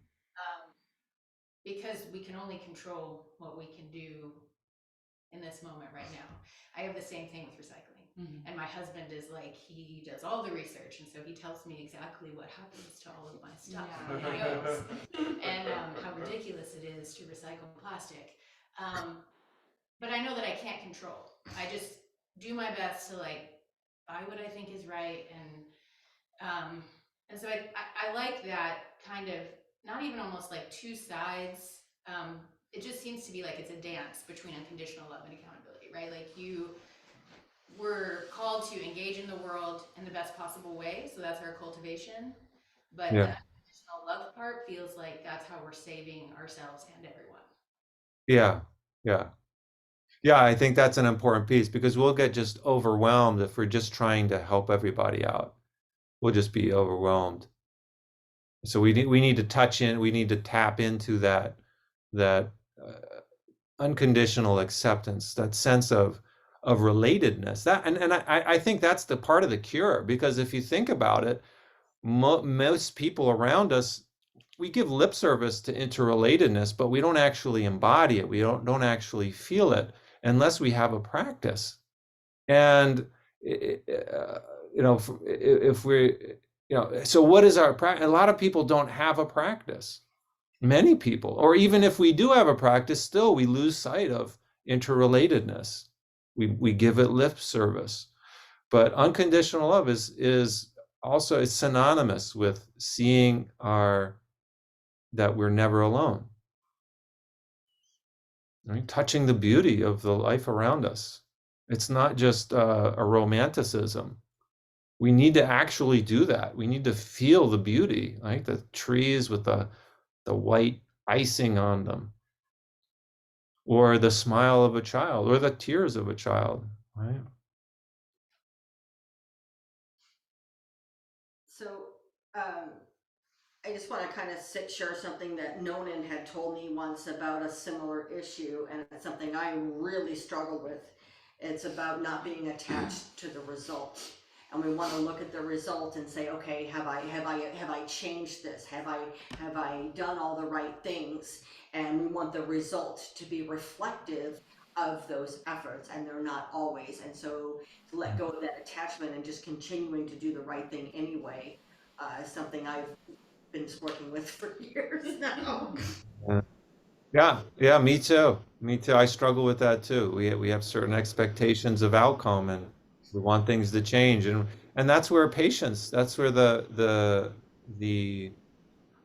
Because we can only control what we can do in this moment right now. I have the same thing with recycling. And my husband is like, he does all the research, and so he tells me exactly what happens to all of my stuff when it goes, and how ridiculous it is to recycle plastic. But I know that I can't control. I just do my best to buy what I think is right, and so I like that kind of, not even almost like two sides. It just seems to be like it's a dance between unconditional love and accountability, right? Like we're called to engage in the world in the best possible way, so that's our cultivation. But the unconditional love part feels like that's how we're saving ourselves and everyone. Yeah, I think that's an important piece, because we'll get just overwhelmed if we're just trying to help everybody out. We'll just be overwhelmed. So we need to touch in, we need to tap into that unconditional acceptance, that sense of relatedness. And I think that's the part of the cure, because if you think about it, most people around us we give lip service to interrelatedness, but we don't actually embody it. We don't actually feel it unless we have a practice. And you know, if we, you know, so what is our practice? A lot of people don't have a practice. Many people, or even if we do have a practice, still we lose sight of interrelatedness. We give it lip service. But unconditional love is also, it's synonymous with seeing that we're never alone. Right? Touching the beauty of the life around us. It's not just a romanticism. We need to actually do that. We need to feel the beauty, like the trees with the white icing on them, or the smile of a child, or the tears of a child, right? So, I just want to kind of share something that Nonan had told me once about a similar issue, and it's something I really struggle with. It's about not being attached to the result, and we want to look at the result and say, okay, have I changed this? Have I done all the right things? And we want the result to be reflective of those efforts, and they're not always. And so to let go of that attachment and just continuing to do the right thing anyway, is something I've been working with for years now. Yeah, me too. Me too. I struggle with that too. We have certain expectations of outcome, and we want things to change, and that's where patience, that's where the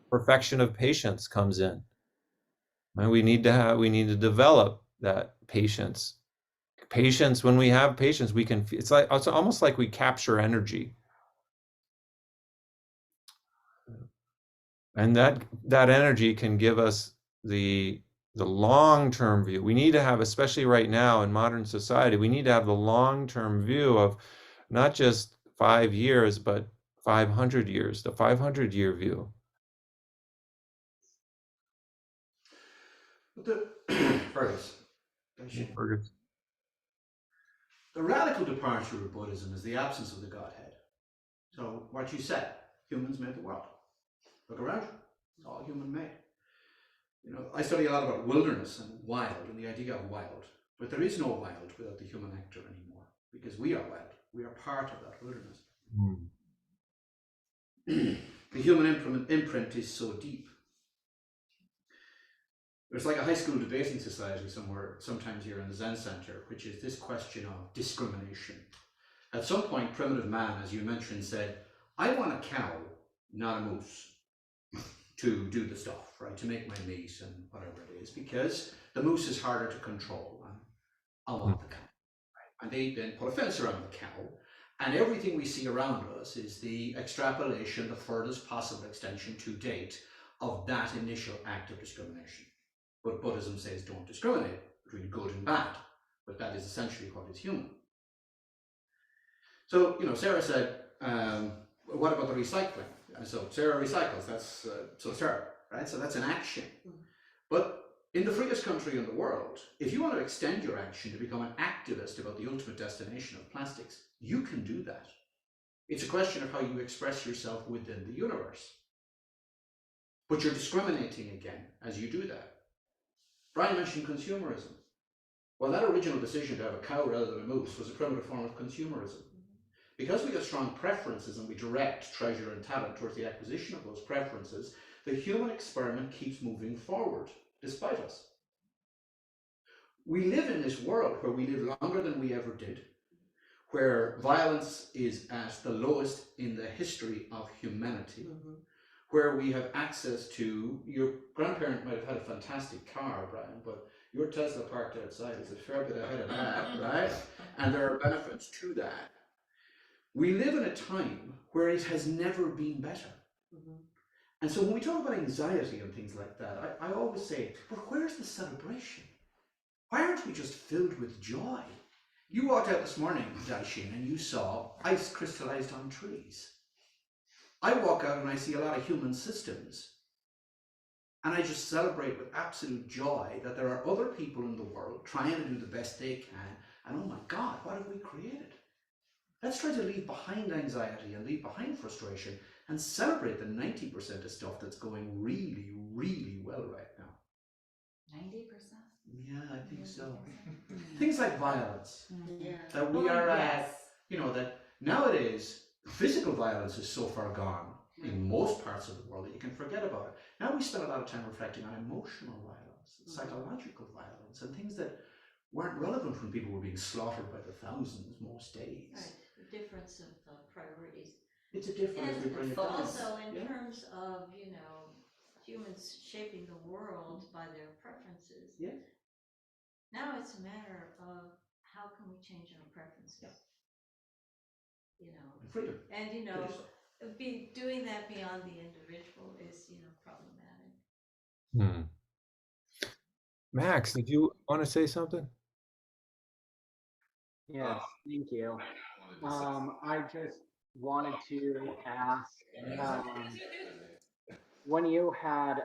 perfection of patience comes in. And we need to develop that patience. Patience, when we have patience, we can, it's almost like we capture energy. And that energy can give us the long-term view. We need to have, especially right now in modern society, we need to have the long-term view of not just 5 years, but 500 years, the 500-year view. Fergus, Daishin. The radical departure of Buddhism is the absence of the Godhead. So what you said, humans made the world. Look around you, it's all human made. You know, I study a lot about wilderness and wild and the idea of wild, but there is no wild without the human actor anymore, because we are wild. We are part of that wilderness. The human imprint is so deep. There's like a high school debating society somewhere, sometimes here in the Zen Center, which is this question of discrimination. At some point, primitive man, as you mentioned, said, I want a cow, not a moose, to do the stuff, right? To make my meat and whatever it is, because the moose is harder to control. And I want the cow. Right? And they then put a fence around the cow, and everything we see around us is the extrapolation, the furthest possible extension to date of that initial act of discrimination. But Buddhism says don't discriminate between good and bad, but that is essentially what is human. So, you know, Sarah said, what about the recycling? And so Sarah recycles, that's so Sarah, right? So that's an action. But in the freest country in the world, if you want to extend your action to become an activist about the ultimate destination of plastics, you can do that. It's a question of how you express yourself within the universe. But you're discriminating again as you do that. Brian mentioned consumerism. Well, that original decision to have a cow rather than a moose was a primitive form of consumerism. Because we have strong preferences and we direct treasure and talent towards the acquisition of those preferences, the human experiment keeps moving forward, despite us. We live in this world where we live longer than we ever did, where violence is at the lowest in the history of humanity, where we have access to, your grandparent might have had a fantastic car, Brian, but your Tesla parked outside is a fair bit ahead of that, right? And there are benefits to that. We live in a time where it has never been better. And so when we talk about anxiety and things like that, I always say, but where's the celebration? Why aren't we just filled with joy? You walked out this morning, Daishin, and you saw ice crystallized on trees. I walk out and I see a lot of human systems. And I just celebrate with absolute joy that there are other people in the world trying to do the best they can. And oh my God, what have we created? Let's try to leave behind anxiety and leave behind frustration and celebrate the 90% of stuff that's going really, really well right now. 90%. Yeah, I think so. Things like violence. Yeah. That we Oh, are, yes. that nowadays physical violence is so far gone in most parts of the world that you can forget about it. Now we spend a lot of time reflecting on emotional violence, psychological violence, and things that weren't relevant when people were being slaughtered by the thousands most days. Right, the difference of priorities. It's a difference as we bring And it down. also in Yeah. terms of, humans shaping the world by their preferences. Yeah. Now it's a matter of how can we change our preferences? And freedom. And to do so. doing that beyond the individual is, problematic. Hmm. Max, did you want to say something? Yes, thank you. I just wanted to ask, when you had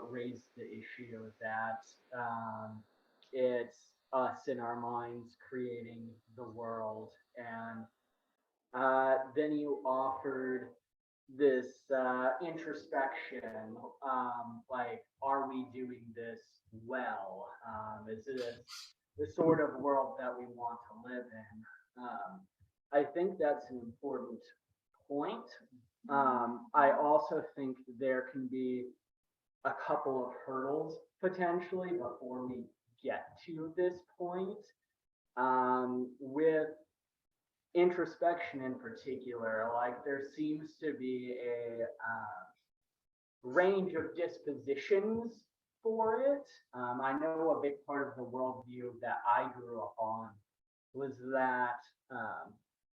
raised the issue that it's us in our minds creating the world, and then you offered this introspection, like, are we doing this well? Is this the sort of world that we want to live in? I think that's an important point. I also think there can be a couple of hurdles potentially before we get to this point. With introspection in particular, like, there seems to be a range of dispositions for it. I know a big part of the worldview that I grew up on was that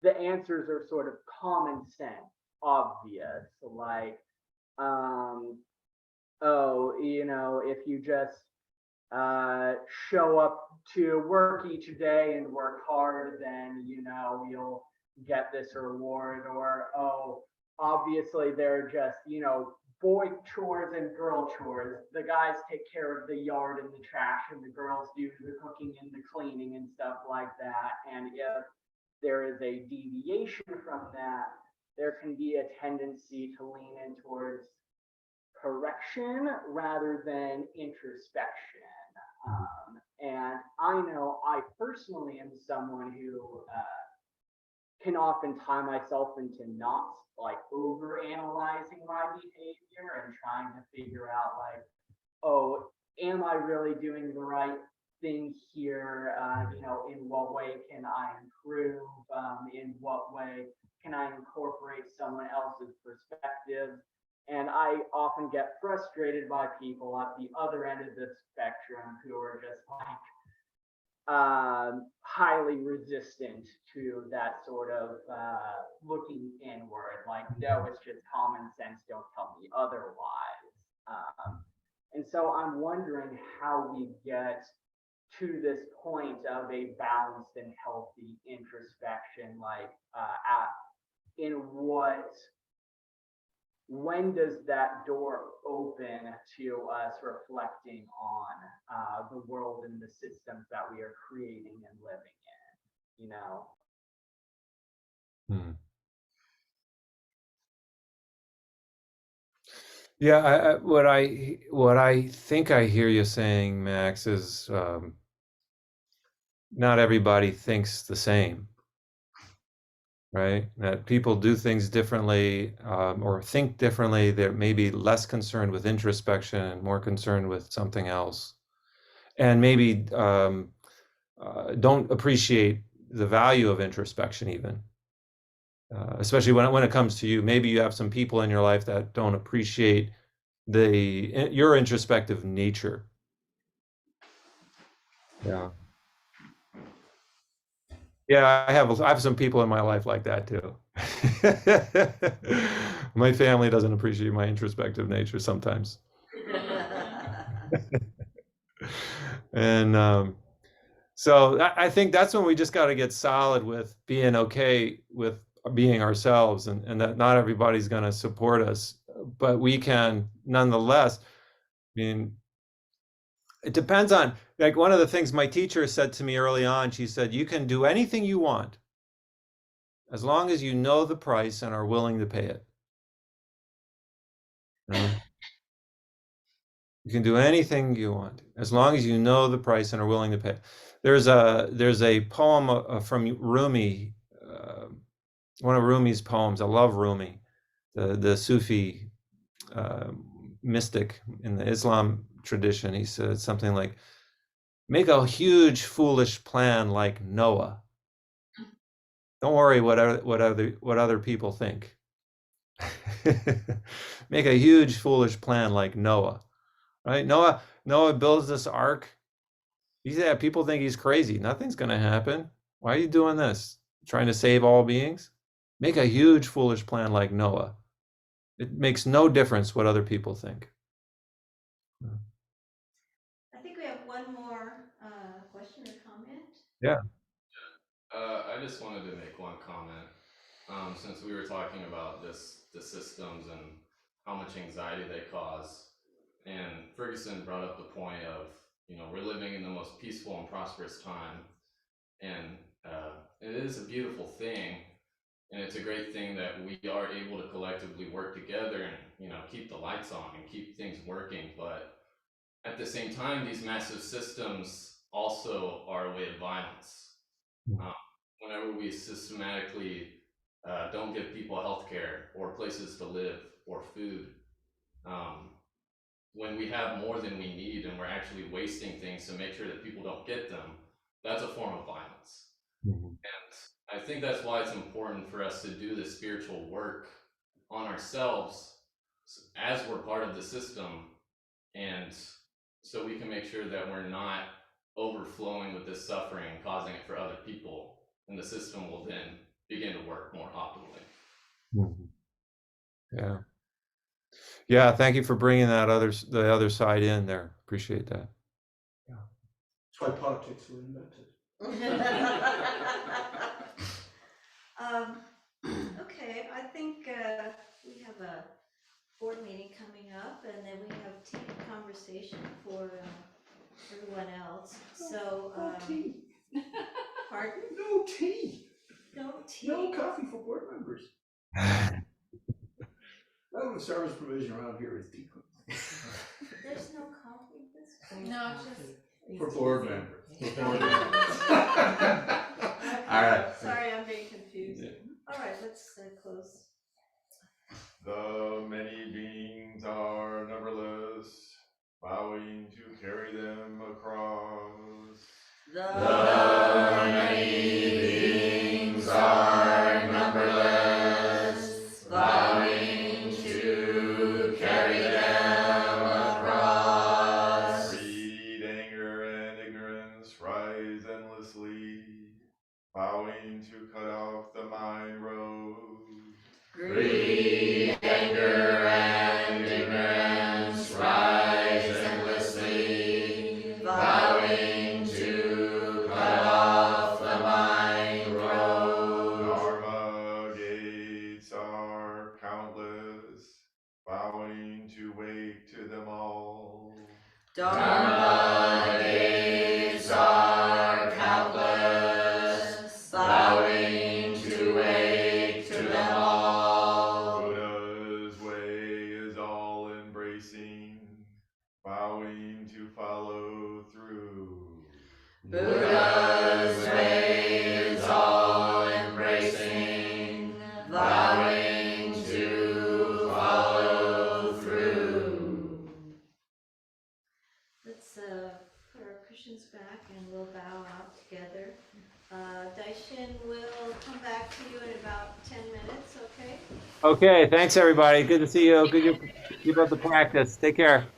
the answers are sort of common sense, obvious, like, oh, if you just show up to work each day and work hard, then you'll get this reward. Or, oh, obviously they're just boy chores and girl chores. The guys take care of the yard and the trash, and the girls do the cooking and the cleaning and stuff like that. And if there is a deviation from that, there can be a tendency to lean in towards correction rather than introspection. And I know I personally am someone who can often tie myself into knots, like over analyzing my behavior and trying to figure out, like, oh, am I really doing the right thing here? In what way can I improve? In what way can I incorporate someone else's perspective? And I often get frustrated by people at the other end of the spectrum who are just like highly resistant to that sort of looking inward. Like, no, it's just common sense. Don't tell me otherwise. And so I'm wondering how we get to this point of a balanced and healthy introspection, like when does that door open to us reflecting on the world and the systems that we are creating and living in, Hmm. Yeah, what I think I hear you saying, Max, is not everybody thinks the same, right? That people do things differently, or think differently. They're maybe less concerned with introspection and more concerned with something else, and maybe don't appreciate the value of introspection even. Especially when it comes to you, maybe you have some people in your life that don't appreciate your introspective nature. Yeah. Yeah, I have some people in my life like that too. My family doesn't appreciate my introspective nature sometimes. And so I think that's when we just got to get solid with being okay with being ourselves, and that not everybody's going to support us, but we can nonetheless. I mean, it depends on, like, one of the things my teacher said to me early on. She said, you can do anything you want as long as you know the price and are willing to pay it. Right? You can do anything you want as long as you know the price and are willing to pay. There's a poem from Rumi, one of Rumi's poems. I love Rumi, the Sufi mystic in the Islam tradition. He said something like, "Make a huge foolish plan like Noah. Don't worry what other people think. Make a huge foolish plan like Noah." Right? Noah builds this ark. He said, people think he's crazy. Nothing's going to happen. Why are you doing this? Trying to save all beings? Make a huge foolish plan like Noah. It makes no difference what other people think. I think we have one more question or comment. Yeah. I just wanted to make one comment. Since we were talking about the systems and how much anxiety they cause, and Ferguson brought up the point of, we're living in the most peaceful and prosperous time, and it is a beautiful thing, and it's a great thing that we are able to collectively work together and keep the lights on and keep things working. But at the same time, these massive systems also are a way of violence. Whenever we systematically don't give people health care or places to live or food, when we have more than we need and we're actually wasting things to make sure that people don't get them, that's a form of violence. And I think that's why it's important for us to do the spiritual work on ourselves as we're part of the system, and so we can make sure that we're not overflowing with this suffering and causing it for other people, and the system will then begin to work more optimally. Yeah. Yeah, thank you for bringing the other side in there. Appreciate that. That's why politics were invented. Okay, I think we have a board meeting coming up, and then we have tea conversation for everyone else. So, No tea. pardon? No tea. No tea. No coffee for board members. Well, the service provision around here is tea. There's no coffee this week. No, it's just. For board members. Okay. All right. Sorry, I'm being confused. All right, let's close. The many beings are numberless, bowing to carry them across. The many beings are numberless, bowing to carry them across. Greed, anger, and ignorance rise endlessly, bowing to cut off the mind road. Greed, anger, and ignorance rise endlessly, bowing to cut off the mind road. Dharma gates are countless, bowing to wake to them all. Dharma gates are countless, bowing to wake to them all. Buddha's way is all embracing, bowing to follow through. Buddha's way is all embracing, vowing to follow through. Let's put our cushions back and we'll bow out together. Daishin will come back to you in about 10 minutes, okay? Okay, thanks everybody. Good to see you. Good to keep up the practice. Take care.